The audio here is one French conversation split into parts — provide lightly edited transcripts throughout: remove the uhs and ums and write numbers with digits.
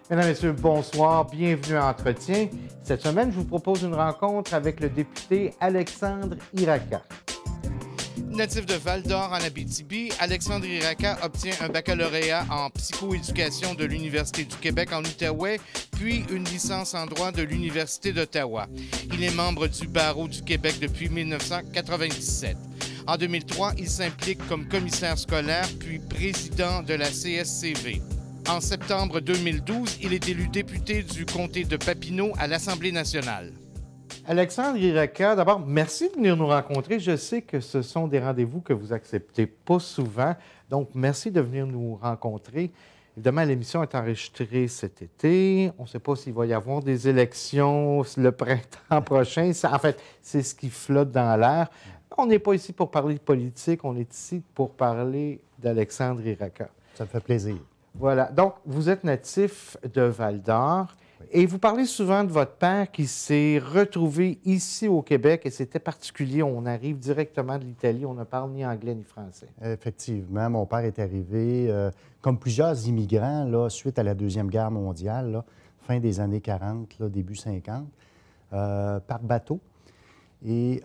Mesdames, Messieurs, bonsoir, bienvenue à Entretien. Cette semaine, je vous propose une rencontre avec le député Alexandre Iraca. Natif de Val-d'Or en Abitibi, Alexandre Iraca obtient un baccalauréat en psychoéducation de l'Université du Québec en Outaouais, puis une licence en droit de l'Université d'Ottawa. Il est membre du barreau du Québec depuis 1997. En 2003, il s'implique comme commissaire scolaire, puis président de la CSCV. En septembre 2012, il est élu député du comté de Papineau à l'Assemblée nationale. Alexandre Iraca, d'abord, merci de venir nous rencontrer. Je sais que ce sont des rendez-vous que vous acceptez pas souvent, donc merci de venir nous rencontrer. Évidemment, l'émission est enregistrée cet été. On ne sait pas s'il va y avoir des élections le printemps prochain. En fait, c'est ce qui flotte dans l'air. On n'est pas ici pour parler de politique, on est ici pour parler d'Alexandre Iraca. Ça me fait plaisir. Voilà. Donc, vous êtes natif de Val-d'Or et vous parlez souvent de votre père qui s'est retrouvé ici au Québec et c'était particulier. On arrive directement de l'Italie, on ne parle ni anglais ni français. Effectivement, mon père est arrivé, comme plusieurs immigrants, là, suite à la Deuxième Guerre mondiale, là, fin des années 40, là, début 50, par bateau. Et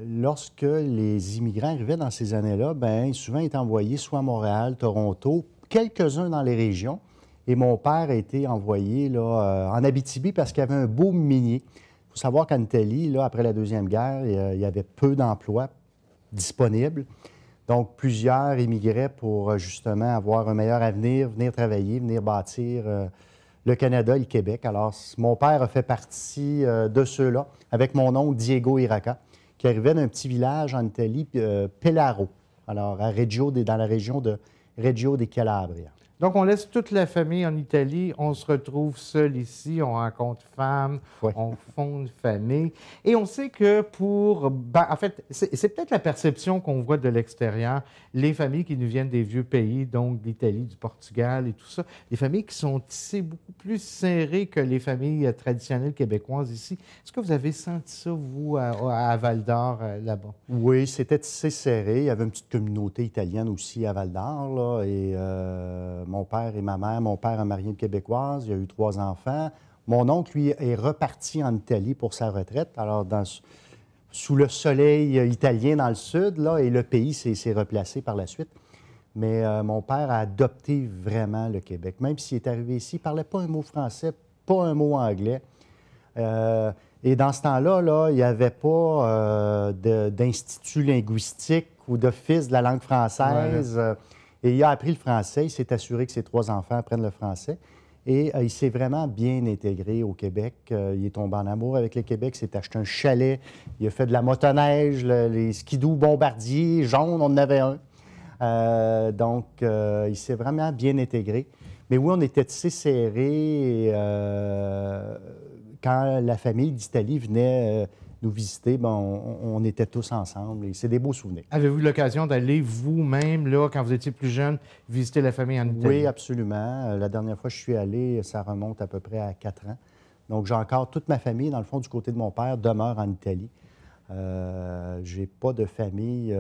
lorsque les immigrants arrivaient dans ces années-là, bien, souvent ils étaient envoyés soit à Montréal, Toronto, quelques-uns dans les régions. Et mon père a été envoyé là, en Abitibi parce qu'il y avait un beau minier. Il faut savoir qu'en Italie, là, après la Deuxième Guerre, il y avait peu d'emplois disponibles. Donc, plusieurs immigraient pour justement avoir un meilleur avenir, venir travailler, venir bâtir le Canada et le Québec. Alors, mon père a fait partie de ceux-là, avec mon oncle Diego Iraca, qui arrivait d'un petit village en Italie, Pelaro, alors à dans la région de Reggio di Calabria. Donc, on laisse toute la famille en Italie, on se retrouve seul ici, on rencontre femme, Oui. on fonde famille. Et on sait que en fait, c'est peut-être la perception qu'on voit de l'extérieur, les familles qui nous viennent des vieux pays, donc de l'Italie, du Portugal et tout ça, des familles qui sont tissées beaucoup plus serrées que les familles traditionnelles québécoises ici. Est-ce que vous avez senti ça, vous, à Val-d'Or, là-bas? Oui, c'était tissé serré. Il y avait une petite communauté italienne aussi à Val-d'Or, là, et mon père et ma mère, mon père a marié une Québécoise, il a eu 3 enfants. Mon oncle, lui, est reparti en Italie pour sa retraite, alors sous le soleil italien dans le sud, là, et le pays s'est replacé par la suite. Mais mon père a adopté vraiment le Québec. Même s'il est arrivé ici, il ne parlait pas un mot français, pas un mot anglais. Et dans ce temps-là, là, il n'y avait pas d'institut linguistique ou d'office de la langue française. Ouais. Et il a appris le français. Il s'est assuré que ses 3 enfants apprennent le français. Et il s'est vraiment bien intégré au Québec. Il est tombé en amour avec le Québec. Il s'est acheté un chalet. Il a fait de la motoneige, les skidoo bombardiers jaunes, on en avait un. Donc, il s'est vraiment bien intégré. Mais oui, on était tissés serrés. Quand la famille d'Italie venait nous visiter, ben, on était tous ensemble et c'est des beaux souvenirs. Avez-vous eu l'occasion d'aller vous-même, là, quand vous étiez plus jeune, visiter la famille en Italie? Oui, absolument. La dernière fois que je suis allé, ça remonte à peu près à 4 ans. Donc, j'ai encore toute ma famille, dans le fond, du côté de mon père, demeure en Italie. Je n'ai pas de famille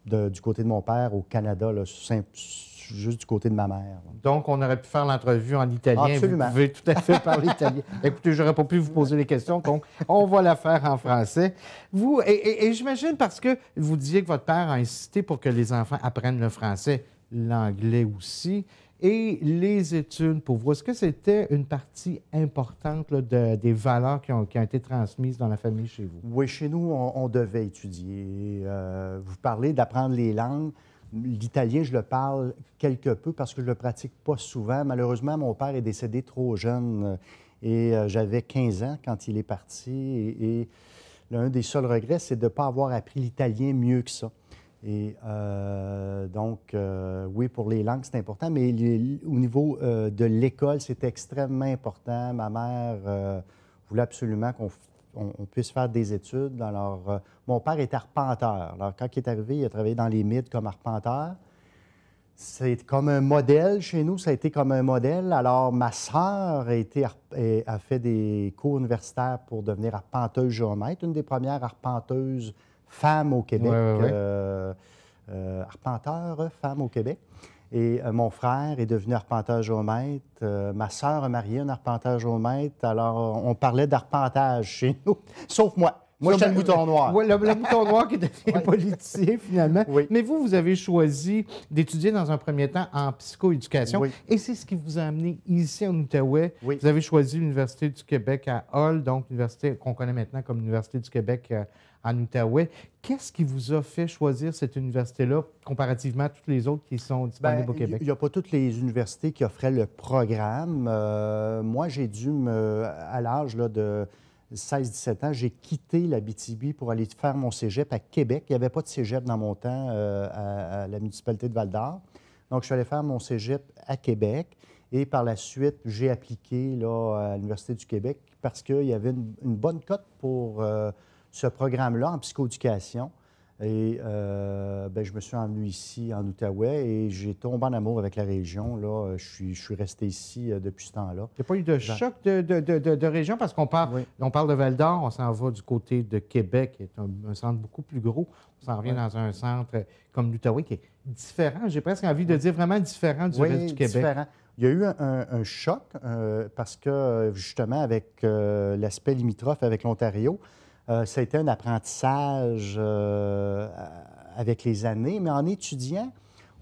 du côté de mon père au Canada, là, juste du côté de ma mère. Donc, on aurait pu faire l'entrevue en italien. Absolument. Vous pouvez tout à fait parler italien. Écoutez, je n'aurais pas pu vous poser les questions, donc on va la faire en français. Vous, et j'imagine parce que vous disiez que votre père a insisté pour que les enfants apprennent le français, l'anglais aussi, et les études pour vous. Est-ce que c'était une partie importante là, des valeurs qui ont été transmises dans la famille chez vous? Oui, chez nous, on devait étudier. Vous parlez d'apprendre les langues. L'italien, je le parle quelque peu parce que je ne le pratique pas souvent. Malheureusement, mon père est décédé trop jeune et j'avais 15 ans quand il est parti. Et l'un des seuls regrets, c'est de ne pas avoir appris l'italien mieux que ça. Et donc, oui, pour les langues, c'est important, mais au niveau de l'école, c'est extrêmement important. Ma mère voulait absolument qu'on puisse faire des études. Alors, mon père était arpenteur. Alors, quand il est arrivé, il a travaillé dans les mythes comme arpenteur. C'est comme un modèle chez nous, ça a été comme un modèle. Alors, ma sœur a fait des cours universitaires pour devenir arpenteuse géomètre, une des premières arpenteuses femmes au Québec, Ouais. arpenteur femme au Québec. Et mon frère est devenu arpenteur-géomètre. Ma sœur a marié un arpenteur-géomètre. Alors, on parlait d'arpentage chez nous, sauf moi. Moi, j'étais le mouton noir. Oui, le mouton noir qui devient politicien, finalement. Oui. Mais vous avez choisi d'étudier dans un premier temps en psychoéducation. Oui. Et c'est ce qui vous a amené ici en Outaouais. Oui. Vous avez choisi l'Université du Québec à Hull, donc l'université qu'on connaît maintenant comme l'Université du Québec en Outaouais. Qu'est-ce qui vous a fait choisir cette université-là comparativement à toutes les autres qui sont disponibles au Québec? Il n'y a pas toutes les universités qui offraient le programme. Moi, j'ai dû, à l'âge là, de 16-17 ans, j'ai quitté l'Abitibi pour aller faire mon cégep à Québec. Il n'y avait pas de cégep dans mon temps à la municipalité de Val-d'Or. Donc, je suis allé faire mon cégep à Québec. Et par la suite, j'ai appliqué là, à l'Université du Québec parce qu'il y avait une bonne cote pour ce programme-là en psychoéducation. Et je me suis emmené ici, en Outaouais, et j'ai tombé en amour avec la région. Là, je suis resté ici depuis ce temps-là. Il n'y a pas eu de choc de région parce qu'on parle, on parle de Val-d'Or, on s'en va du côté de Québec, qui est un centre beaucoup plus gros. On s'en revient dans un centre comme l'Outaouais qui est différent. J'ai presque envie de dire vraiment différent du reste du Québec. Différent. Il y a eu un choc parce que, justement, avec l'aspect limitrophe avec l'Ontario, ça a été un apprentissage avec les années, mais en étudiant,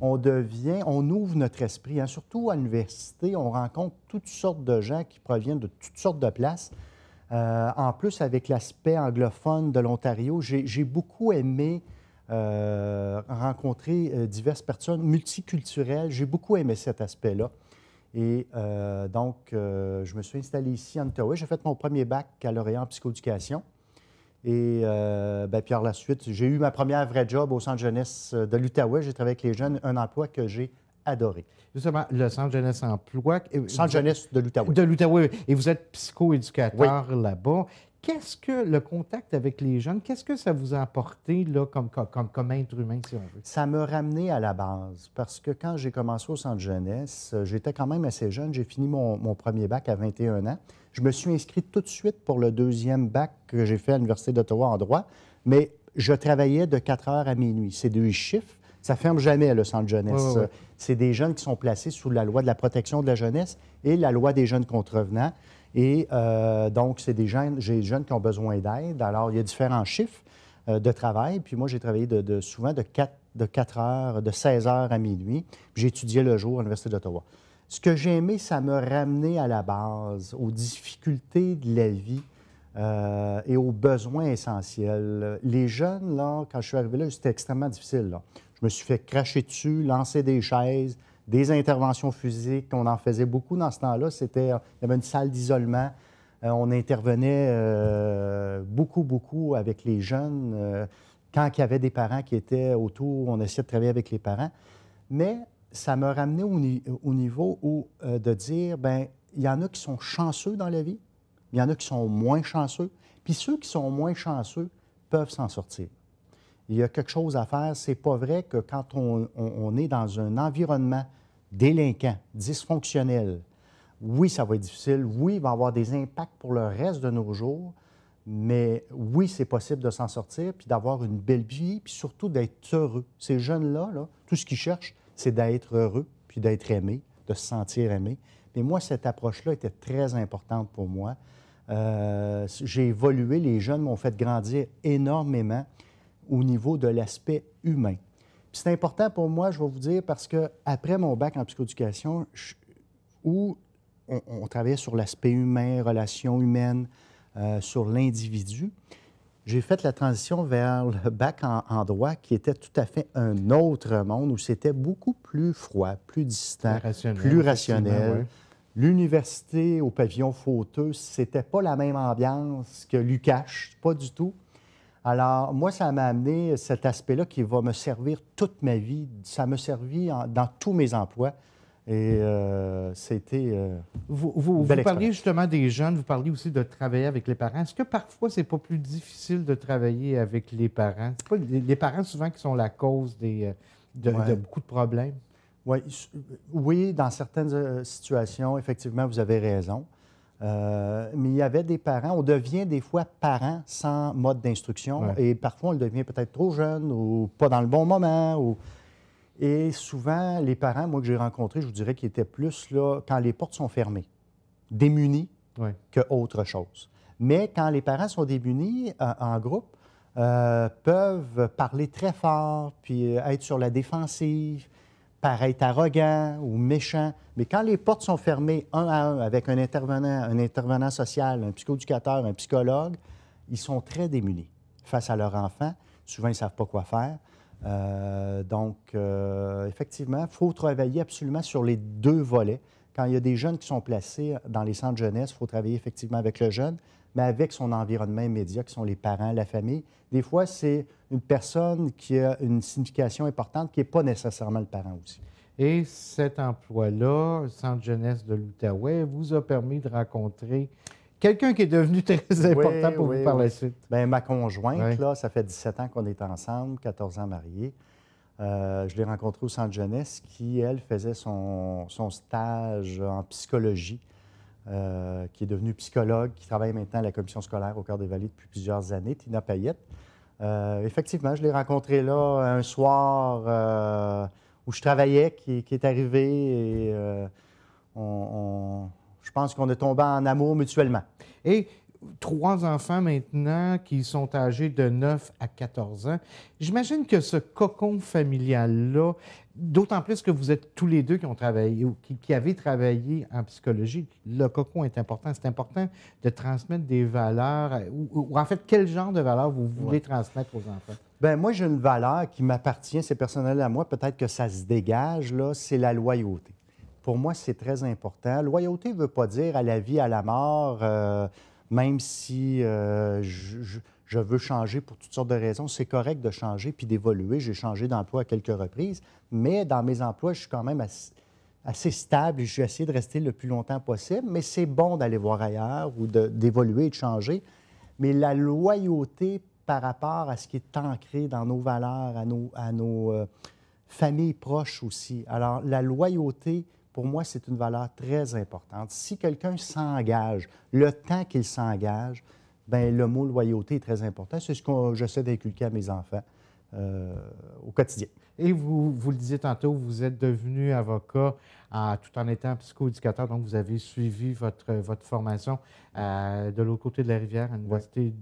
on ouvre notre esprit. Hein. Surtout à l'université, on rencontre toutes sortes de gens qui proviennent de toutes sortes de places. En plus, avec l'aspect anglophone de l'Ontario, j'ai beaucoup aimé rencontrer diverses personnes multiculturelles. J'ai beaucoup aimé cet aspect-là. Et donc, je me suis installé ici en Outaouais. J'ai fait mon premier bac à Lauréat en psychoéducation. Et puis par la suite, j'ai eu ma première vraie job au centre jeunesse de l'Outaouais. J'ai travaillé avec les jeunes, un emploi que j'ai adoré. Justement, le centre jeunesse emploi. Centre jeunesse de l'Outaouais. De l'Outaouais. Et vous êtes psychoéducateur là-bas. Qu'est-ce que le contact avec les jeunes, qu'est-ce que ça vous a apporté là, comme être humain, si on veut? Ça m'a ramené à la base. Parce que quand j'ai commencé au centre jeunesse, j'étais quand même assez jeune. J'ai fini mon premier bac à 21 ans. Je me suis inscrit tout de suite pour le deuxième bac que j'ai fait à l'Université d'Ottawa en droit, mais je travaillais de 4 heures à minuit. C'est 2 chiffres. Ça ne ferme jamais, le centre jeunesse. Oui. C'est des jeunes qui sont placés sous la loi de la protection de la jeunesse et la loi des jeunes contrevenants. Et donc, c'est des jeunes qui ont besoin d'aide. Alors, il y a différents chiffres de travail. Puis moi, j'ai travaillé souvent de 4 heures, de 16 heures à minuit. J'ai étudié le jour à l'Université d'Ottawa. Ce que j'ai aimé, ça m'a ramené à la base, aux difficultés de la vie et aux besoins essentiels. Les jeunes, là, quand je suis arrivé là, c'était extrêmement difficile. Là. Je me suis fait cracher dessus, lancer des chaises, des interventions physiques. On en faisait beaucoup dans ce temps-là. Il y avait une salle d'isolement. On intervenait beaucoup avec les jeunes. Quand il y avait des parents qui étaient autour, on essayait de travailler avec les parents. Mais ça m'a ramené au niveau où, de dire, bien, il y en a qui sont chanceux dans la vie, il y en a qui sont moins chanceux, puis ceux qui sont moins chanceux peuvent s'en sortir. Il y a quelque chose à faire. C'est pas vrai que quand on est dans un environnement délinquant, dysfonctionnel, oui, ça va être difficile, oui, il va y avoir des impacts pour le reste de nos jours, mais oui, c'est possible de s'en sortir, puis d'avoir une belle vie, puis surtout d'être heureux. Ces jeunes-là, là, tout ce qu'ils cherchent, c'est d'être heureux, puis d'être aimé, de se sentir aimé. Mais moi, cette approche-là était très importante pour moi. J'ai évolué, les jeunes m'ont fait grandir énormément au niveau de l'aspect humain. Puis c'est important pour moi, je vais vous dire, parce qu'après mon bac en psychoéducation, où on travaillait sur l'aspect humain, relations humaines, sur l'individu, j'ai fait la transition vers le bac en droit, qui était tout à fait un autre monde, où c'était beaucoup plus froid, plus distant, plus rationnel. Oui. L'université au pavillon Fauteux, c'était pas la même ambiance que l'UQAM, pas du tout. Alors, moi, ça m'a amené cet aspect-là qui va me servir toute ma vie. Ça m'a servi dans tous mes emplois. Et c'était Vous parliez justement des jeunes, vous parliez aussi de travailler avec les parents. Est-ce que parfois, c'est pas plus difficile de travailler avec les parents? C'est pas les parents souvent qui sont la cause de beaucoup de problèmes? Oui, dans certaines situations, effectivement, vous avez raison. Mais il y avait des parents, on devient des fois parent sans mode d'instruction et parfois on le devient peut-être trop jeune ou pas dans le bon moment. Et souvent, les parents, moi, que j'ai rencontrés, je vous dirais qu'ils étaient plus là quand les portes sont fermées, démunis qu'autre chose. Mais quand les parents sont démunis en groupe, peuvent parler très fort, puis être sur la défensive, paraître arrogant ou méchant. Mais quand les portes sont fermées un à un avec un intervenant social, un psychoéducateur, un psychologue, ils sont très démunis face à leur enfant. Souvent, ils ne savent pas quoi faire. Donc, effectivement, il faut travailler absolument sur les deux volets. Quand il y a des jeunes qui sont placés dans les centres jeunesse, il faut travailler effectivement avec le jeune, mais avec son environnement immédiat, qui sont les parents, la famille. Des fois, c'est une personne qui a une signification importante qui n'est pas nécessairement le parent aussi. Et cet emploi-là, Centre jeunesse de l'Outaouais, vous a permis de rencontrer quelqu'un qui est devenu très important pour vous par la suite. Bien, ma conjointe, là, ça fait 17 ans qu'on est ensemble, 14 ans mariés. Je l'ai rencontrée au Centre jeunesse qui, elle, faisait son stage en psychologie, qui est devenue psychologue, qui travaille maintenant à la commission scolaire au Cœur-des-Vallées depuis plusieurs années, Tina Payette. Effectivement, je l'ai rencontrée là un soir où je travaillais, qui est arrivé et je pense qu'on est tombé en amour mutuellement. Et 3 enfants maintenant qui sont âgés de 9 à 14 ans. J'imagine que ce cocon familial-là, d'autant plus que vous êtes tous les deux qui ont travaillé ou qui avez travaillé en psychologie, le cocon est important. C'est important de transmettre des valeurs, ou en fait, quel genre de valeurs vous voulez transmettre aux enfants? Bien, moi, j'ai une valeur qui m'appartient, c'est personnel à moi, peut-être que ça se dégage, là, c'est la loyauté. Pour moi, c'est très important. Loyauté ne veut pas dire à la vie, à la mort, même si je veux changer pour toutes sortes de raisons. C'est correct de changer puis d'évoluer. J'ai changé d'emploi à quelques reprises, mais dans mes emplois, je suis quand même assez stable et je vais essayer de rester le plus longtemps possible. Mais c'est bon d'aller voir ailleurs ou d'évoluer et de changer. Mais la loyauté par rapport à ce qui est ancré dans nos valeurs, à nos familles proches aussi. Alors, la loyauté, pour moi, c'est une valeur très importante. Si quelqu'un s'engage, le temps qu'il s'engage, bien, le mot loyauté est très important. C'est ce que j'essaie d'inculquer à mes enfants au quotidien. Et vous le disiez tantôt, vous êtes devenu avocat tout en étant psychoéducateur, donc vous avez suivi votre formation de l'autre côté de la rivière, à l'Université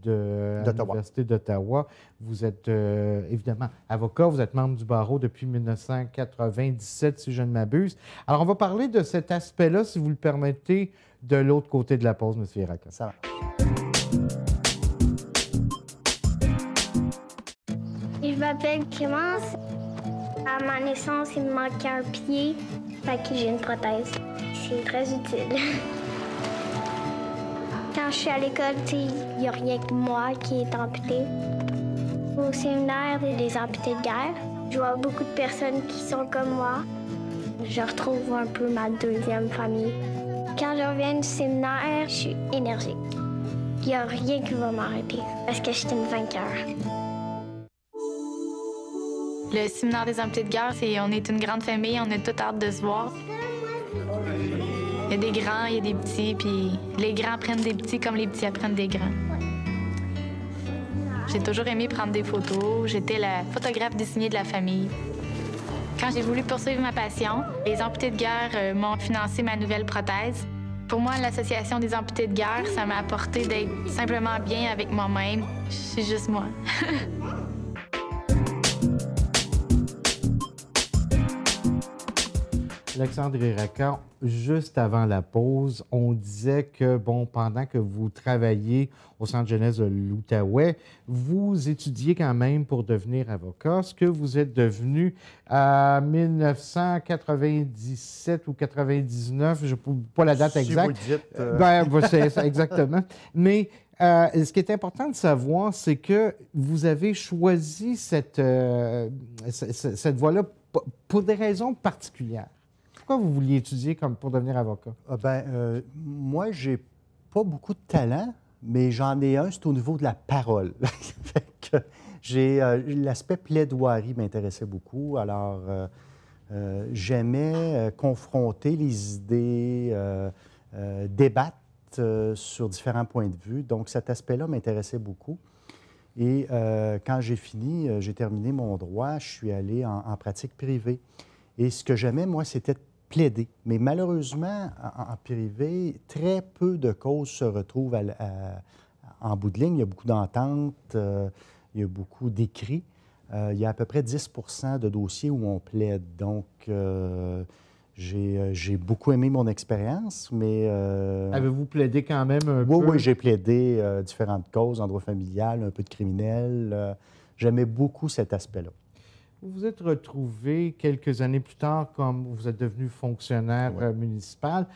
d'Ottawa. Vous êtes évidemment avocat, vous êtes membre du barreau depuis 1997, si je ne m'abuse. Alors, on va parler de cet aspect-là, si vous le permettez, de l'autre côté de la pause, M. Iraka. Ça va. Je m'appelle Clémence. À ma naissance, il me manquait un pied, fait que j'ai une prothèse. C'est très utile. Quand je suis à l'école, il n'y a rien que moi qui est amputé. Au séminaire, il y a des amputés de guerre. Je vois beaucoup de personnes qui sont comme moi. Je retrouve un peu ma deuxième famille. Quand je reviens du séminaire, je suis énergique. Il n'y a rien qui va m'arrêter parce que je suis une vainqueur. Le séminaire des amputés de guerre, on est une grande famille, on a toute hâte de se voir. Il y a des grands, il y a des petits, puis les grands apprennent des petits comme les petits apprennent des grands. J'ai toujours aimé prendre des photos. J'étais la photographe désignée de la famille. Quand j'ai voulu poursuivre ma passion, les amputés de guerre m'ont financé ma nouvelle prothèse. Pour moi, l'association des amputés de guerre, ça m'a apporté d'être simplement bien avec moi-même. Je suis juste moi. Alexandre Iraka, juste avant la pause, on disait que, pendant que vous travailliez au Centre jeunesse de l'Outaouais, vous étudiez quand même pour devenir avocat, ce que vous êtes devenu en 1997 ou 99, je n'ai pas la date exacte. Si vous le dites. C'est ça, exactement. Mais ce qui est important de savoir, c'est que vous avez choisi cette voie-là pour des raisons particulières. Pourquoi vous vouliez étudier pour devenir avocat? Moi, j'ai pas beaucoup de talent, mais j'en ai un, c'est au niveau de la parole. L'aspect plaidoirie m'intéressait beaucoup. Alors, j'aimais confronter les idées, débattre sur différents points de vue. Donc, cet aspect-là m'intéressait beaucoup. Et quand j'ai fini, j'ai terminé mon droit, je suis allé en pratique privée. Et ce que j'aimais, moi, c'était plaider. Mais malheureusement, en privé, très peu de causes se retrouvent en bout de ligne. Il y a beaucoup d'ententes, il y a beaucoup d'écrits. Il y a à peu près 10 de dossiers où on plaide. Donc, j'ai beaucoup aimé mon expérience, mais... Avez-vous plaidé quand même un peu? Oui, j'ai plaidé différentes causes, en droit familial, un peu de criminel. J'aimais beaucoup cet aspect-là. Vous vous êtes retrouvé quelques années plus tard comme vous êtes devenu fonctionnaire municipal,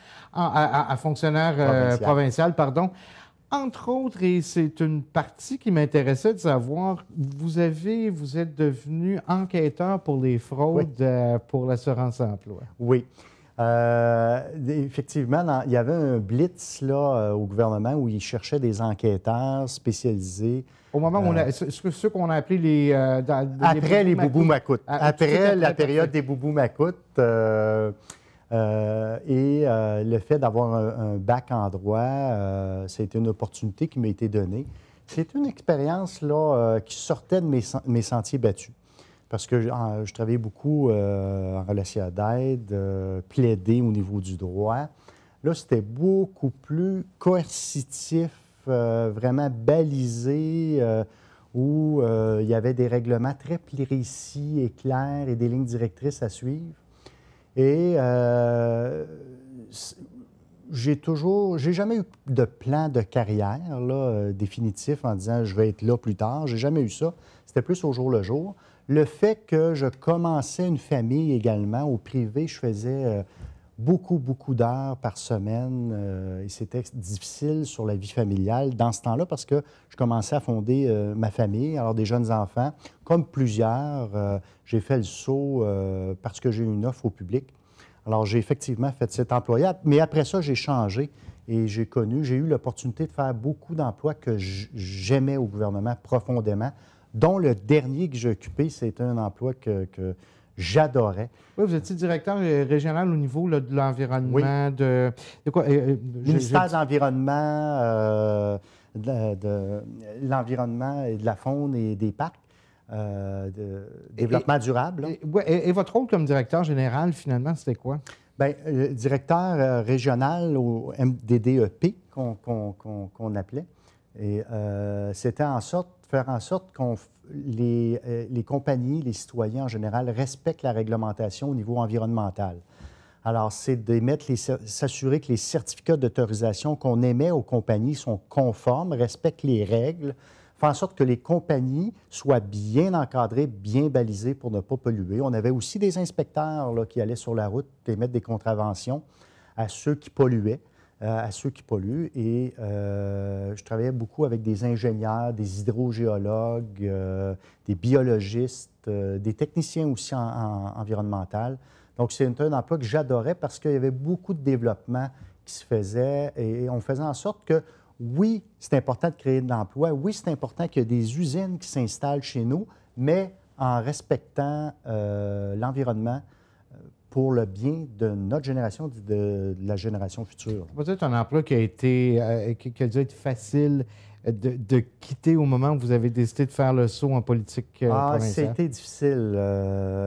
fonctionnaire provincial, pardon. Entre autres, et c'est une partie qui m'intéressait de savoir, vous êtes devenu enquêteur pour les fraudes pour l'assurance-emploi. Oui. Effectivement, il y avait un blitz là, au gouvernement où ils cherchaient des enquêteurs spécialisés. Au moment où ceux qu'on a appelés les... après les boubous-macoutes. Après la période des boubous-macoutes. Le fait d'avoir un bac en droit, c'était une opportunité qui m'a été donnée. C'est une expérience là, qui sortait de mes sentiers battus. Parce que je travaillais beaucoup en relation d'aide, plaider au niveau du droit. Là, c'était beaucoup plus coercitif, vraiment balisé, où il y avait des règlements très précis et clairs et des lignes directrices à suivre. Et j'ai jamais eu de plan de carrière là, définitif en disant je vais être là plus tard. J'ai jamais eu ça. C'était plus au jour le jour. Le fait que je commençais une famille également, au privé, je faisais beaucoup d'heures par semaine et c'était difficile sur la vie familiale dans ce temps-là parce que je commençais à fonder ma famille, alors des jeunes enfants. Comme plusieurs, j'ai fait le saut parce que j'ai eu une offre au public. Alors, j'ai effectivement fait cet emploi, mais après ça, j'ai changé et j'ai eu l'opportunité de faire beaucoup d'emplois que j'aimais au gouvernement profondément, dont le dernier que j'ai occupé, c'était un emploi que j'adorais. Oui, vous étiez directeur régional au niveau là, de l'environnement, de quoi? Ministère de l'Environnement, de l'Environnement et de la faune et des parcs, de développement durable. Et votre rôle comme directeur général, finalement, c'était quoi? Bien, directeur régional au MDDEP, qu'on appelait. Et c'était faire en sorte que les compagnies, les citoyens en général, respectent la réglementation au niveau environnemental. Alors, c'est s'assurer que les certificats d'autorisation qu'on émet aux compagnies sont conformes, respectent les règles, faire en sorte que les compagnies soient bien encadrées, bien balisées pour ne pas polluer. On avait aussi des inspecteurs là, qui allaient sur la route émettre des contraventions à ceux qui polluaient. Et je travaillais beaucoup avec des ingénieurs, des hydrogéologues, des biologistes, des techniciens aussi en environnemental. Donc, c'est un emploi que j'adorais parce qu'il y avait beaucoup de développement qui se faisait et on faisait en sorte que, oui, c'est important de créer de l'emploi, oui, c'est important qu'il y ait des usines qui s'installent chez nous, mais en respectant l'environnement pour le bien de notre génération, de la génération future. Peut-être un emploi qui a dû être facile de quitter au moment où vous avez décidé de faire le saut en politique provinciale? C'était difficile.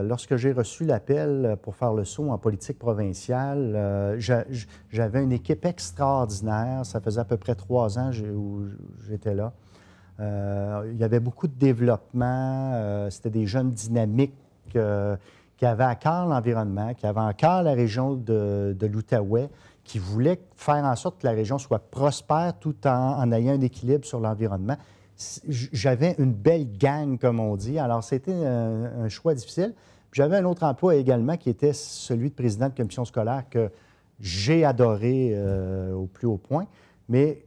Lorsque j'ai reçu l'appel pour faire le saut en politique provinciale, j'avais une équipe extraordinaire. Ça faisait à peu près 3 ans où j'étais là. Il y avait beaucoup de développement. C'était des jeunes dynamiques qui avaient à cœur l'environnement, qui avaient à cœur la région de l'Outaouais, qui voulaient faire en sorte que la région soit prospère tout en ayant un équilibre sur l'environnement. J'avais une belle gang, comme on dit. Alors, c'était un choix difficile. J'avais un autre emploi également qui était celui de président de commission scolaire que j'ai adoré au plus haut point. Mais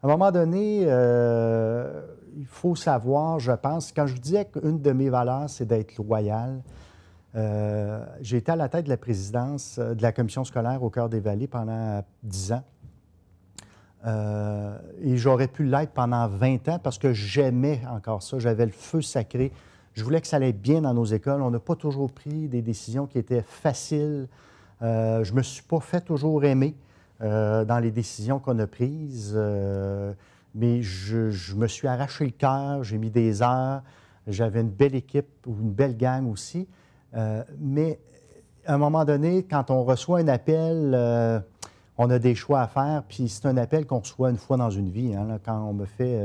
à un moment donné, il faut savoir, je pense, quand je vous disais qu'une de mes valeurs, c'est d'être loyal, j'ai été à la tête de la présidence de la commission scolaire au Cœur des Vallées pendant 10 ans. Et j'aurais pu l'être pendant 20 ans parce que j'aimais encore ça. J'avais le feu sacré. Je voulais que ça allait bien dans nos écoles. On n'a pas toujours pris des décisions qui étaient faciles. Je ne me suis pas fait toujours aimer dans les décisions qu'on a prises. Mais je me suis arraché le cœur, j'ai mis des heures, j'avais une belle équipe ou une belle gang aussi. Mais à un moment donné, quand on reçoit un appel, on a des choix à faire. Puis c'est un appel qu'on reçoit une fois dans une vie. Hein, là, quand on me fait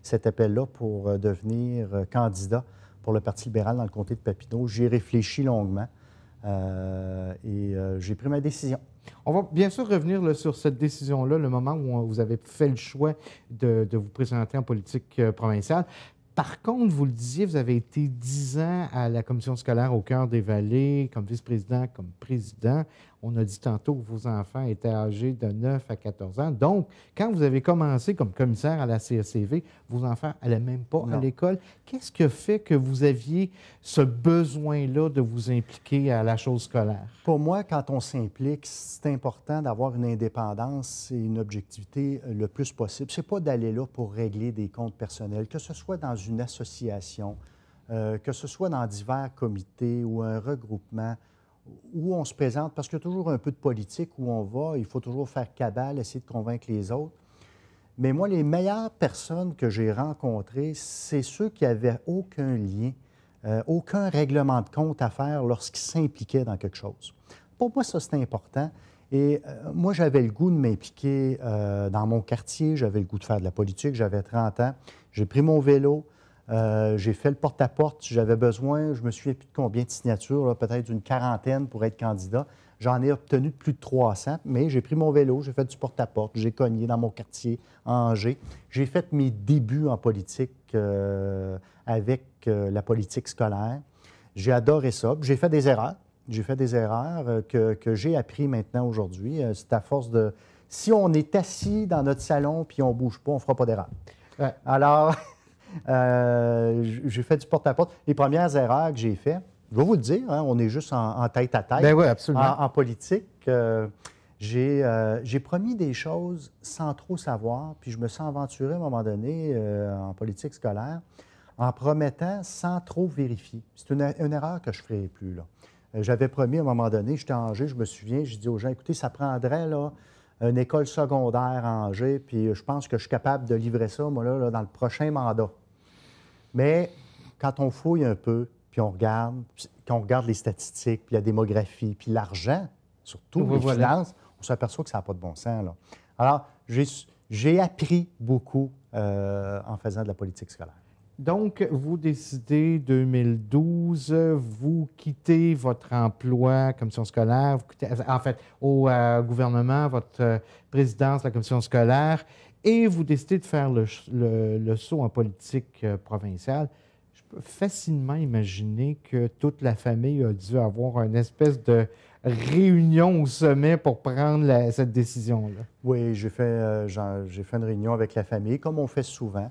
cet appel-là pour devenir candidat pour le Parti libéral dans le comté de Papineau, j'y ai réfléchi longuement et j'ai pris ma décision. On va bien sûr revenir là, sur cette décision-là, le moment où vous avez fait le choix de vous présenter en politique provinciale. Par contre, vous le disiez, vous avez été 10 ans à la commission scolaire au Cœur des Vallées, comme vice-président, comme président. On a dit tantôt que vos enfants étaient âgés de 9 à 14 ans. Donc, quand vous avez commencé comme commissaire à la CACV, vos enfants n'allaient même pas à l'école. Qu'est-ce qui a fait que vous aviez ce besoin-là de vous impliquer à la chose scolaire? Pour moi, quand on s'implique, c'est important d'avoir une indépendance et une objectivité le plus possible. Ce n'est pas d'aller là pour régler des comptes personnels, que ce soit dans une association, que ce soit dans divers comités ou un regroupement, où on se présente, parce qu'il y a toujours un peu de politique où on va, il faut toujours faire cabale, essayer de convaincre les autres. Mais moi, les meilleures personnes que j'ai rencontrées, c'est ceux qui n'avaient aucun lien, aucun règlement de compte à faire lorsqu'ils s'impliquaient dans quelque chose. Pour moi, ça, c'est important. Et moi, j'avais le goût de m'impliquer dans mon quartier, j'avais le goût de faire de la politique, j'avais 30 ans. J'ai pris mon vélo, j'ai fait le porte-à-porte. J'avais besoin, je me souviens plus de combien de signatures, peut-être d'une quarantaine pour être candidat. J'en ai obtenu plus de 300, mais j'ai pris mon vélo, j'ai fait du porte-à-porte, j'ai cogné dans mon quartier, à Angers. J'ai fait mes débuts en politique avec la politique scolaire. J'ai adoré ça. J'ai fait des erreurs. J'ai fait des erreurs que j'ai appris maintenant aujourd'hui. C'est à force de... Si on est assis dans notre salon puis on ne bouge pas, on ne fera pas d'erreur. Ouais. Alors... j'ai fait du porte-à-porte. Les premières erreurs que j'ai faites, je vais vous le dire, hein, on est juste en tête à tête. Bien oui, absolument. En politique, j'ai promis des choses sans trop savoir, puis je me suis aventuré à un moment donné en politique scolaire en promettant sans trop vérifier. C'est une erreur que je ne ferai plus, là. J'avais promis à un moment donné, j'étais à Angers, je me souviens, j'ai dit aux gens, écoutez, ça prendrait là, une école secondaire à Angers, puis je pense que je suis capable de livrer ça, moi, là, dans le prochain mandat. Mais quand on fouille un peu, puis on regarde les statistiques, puis la démographie, puis l'argent, surtout les finances, on s'aperçoit que ça n'a pas de bon sens, là. Alors, j'ai appris beaucoup en faisant de la politique scolaire. Donc, vous décidez 2012, vous quittez votre emploi commission scolaire, vous quittez, en fait, au gouvernement, votre présidence de la commission scolaire, et vous décidez de faire le saut en politique provinciale. Je peux facilement imaginer que toute la famille a dû avoir une espèce de réunion au sommet pour prendre cette décision-là. Oui, j'ai fait une réunion avec la famille, comme on fait souvent.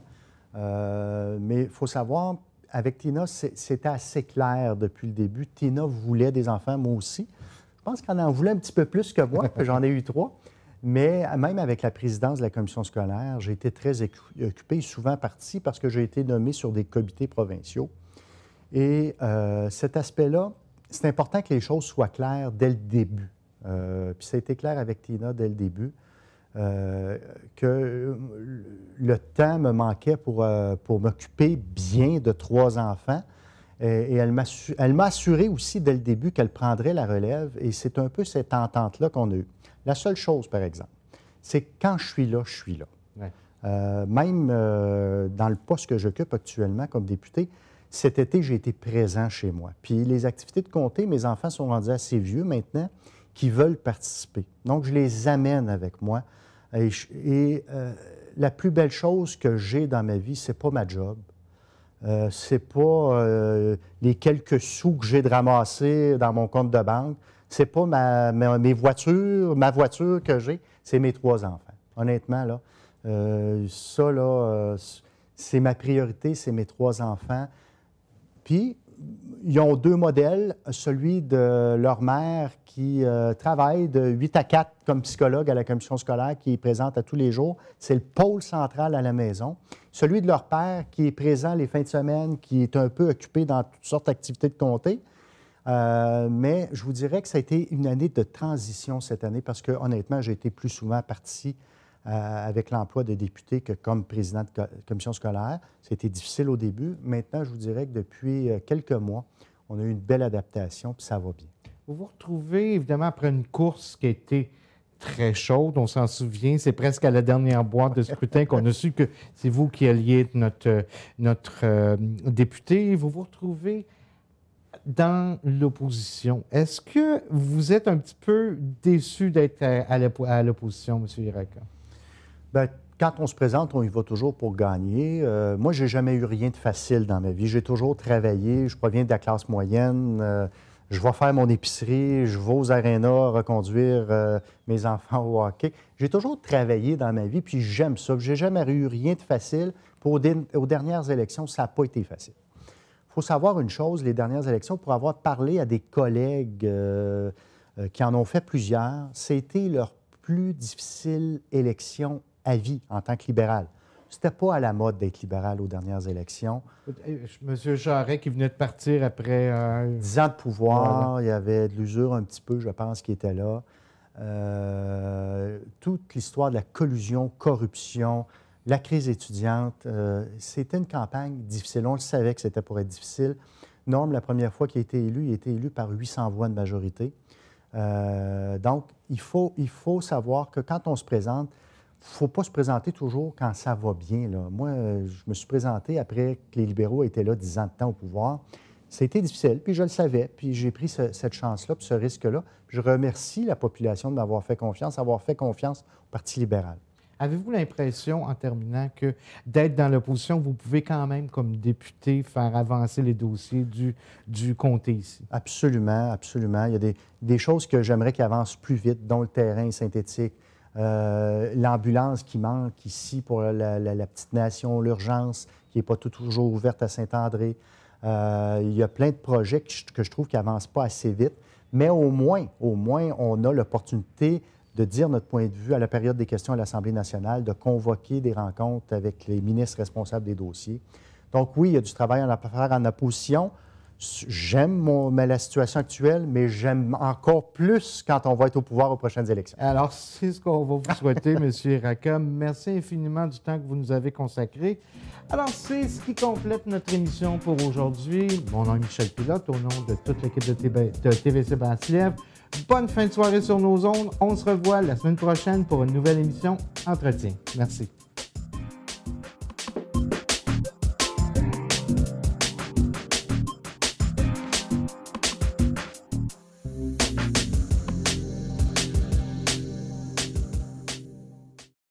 Mais il faut savoir, avec Tina, c'était assez clair depuis le début. Tina voulait des enfants, moi aussi. Je pense qu'elle en voulait un petit peu plus que moi, que j'en ai eu 3. Mais même avec la présidence de la commission scolaire, j'ai été très occupé, souvent parti parce que j'ai été nommé sur des comités provinciaux. Et cet aspect-là, c'est important que les choses soient claires dès le début. Puis ça a été clair avec Tina dès le début. Que le temps me manquait pour m'occuper bien de 3 enfants. Et elle m'a assuré aussi dès le début qu'elle prendrait la relève. Et c'est un peu cette entente-là qu'on a eue. La seule chose, par exemple, c'est que quand je suis là, je suis là. Ouais. Même dans le poste que j'occupe actuellement comme député, cet été, j'ai été présent chez moi. Puis les activités de comté, mes enfants sont rendus assez vieux maintenant, qui veulent participer. Donc, je les amène avec moi. Et la plus belle chose que j'ai dans ma vie, c'est pas ma job. C'est pas les quelques sous que j'ai de ramasser dans mon compte de banque. C'est pas ma voiture que j'ai, c'est mes 3 enfants. Honnêtement, là, ça, là, c'est ma priorité, c'est mes 3 enfants. Puis, ils ont 2 modèles, celui de leur mère qui travaille de 8 à 4 comme psychologue à la commission scolaire, qui est présente à tous les jours. C'est le pôle central à la maison. Celui de leur père qui est présent les fins de semaine, qui est un peu occupé dans toutes sortes d'activités de comté. Mais je vous dirais que ça a été une année de transition cette année parce que, honnêtement, j'ai été plus souvent parti avec l'emploi de député que comme président de commission scolaire. C'était difficile au début. Maintenant, je vous dirais que depuis quelques mois, on a eu une belle adaptation, puis ça va bien. Vous vous retrouvez, évidemment, après une course qui a été très chaude, on s'en souvient, c'est presque à la dernière boîte de scrutin qu'on a su que c'est vous qui alliez être notre député. Vous vous retrouvez dans l'opposition. Est-ce que vous êtes un petit peu déçu d'être à l'opposition, M. Iraka? Bien, quand on se présente, on y va toujours pour gagner. Moi, je n'ai jamais eu rien de facile dans ma vie. J'ai toujours travaillé. Je proviens de la classe moyenne. Je vais faire mon épicerie. Je vais aux arénas reconduire mes enfants au hockey. J'ai toujours travaillé dans ma vie, puis j'aime ça. Je n'ai jamais eu rien de facile. Aux dernières élections, ça n'a pas été facile. Il faut savoir une chose, les dernières élections, pour avoir parlé à des collègues qui en ont fait plusieurs, c'était leur plus difficile élection à vie en tant que libéral. C'était pas à la mode d'être libéral aux dernières élections. M. Charest qui venait de partir après... 10 ans de pouvoir, voilà. Il y avait de l'usure un petit peu, je pense, qui était là. Toute l'histoire de la collusion, corruption, la crise étudiante, c'était une campagne difficile. On le savait que c'était pour être difficile. Norm, la première fois qu'il a été élu, il a été élu par 800 voix de majorité. Donc, il faut savoir que quand on se présente, il ne faut pas se présenter toujours quand ça va bien, là. Moi, je me suis présenté après que les libéraux étaient là 10 ans de temps au pouvoir. C'était difficile, puis je le savais, puis j'ai pris cette chance-là, puis ce risque-là. Je remercie la population de m'avoir fait confiance, avoir fait confiance au Parti libéral. Avez-vous l'impression, en terminant, que d'être dans l'opposition, vous pouvez quand même, comme député, faire avancer les dossiers du comté ici? Absolument, absolument. Il y a des choses que j'aimerais qu'ils avancent plus vite, dont le terrain synthétique, l'ambulance qui manque ici pour la petite nation, l'urgence qui n'est pas toujours ouverte à Saint-André. Il y a plein de projets que je trouve qui n'avancent pas assez vite, mais au moins, on a l'opportunité de dire notre point de vue à la période des questions à l'Assemblée nationale, de convoquer des rencontres avec les ministres responsables des dossiers. Donc oui, il y a du travail à faire en opposition. J'aime la situation actuelle, mais j'aime encore plus quand on va être au pouvoir aux prochaines élections. Alors, c'est ce qu'on va vous souhaiter, M. Iraka. Merci infiniment du temps que vous nous avez consacré. Alors, c'est ce qui complète notre émission pour aujourd'hui. Mon nom est Michel Pilote, au nom de toute l'équipe de TVC Basse-Lièvre. Bonne fin de soirée sur nos ondes. On se revoit la semaine prochaine pour une nouvelle émission Entretien. Merci.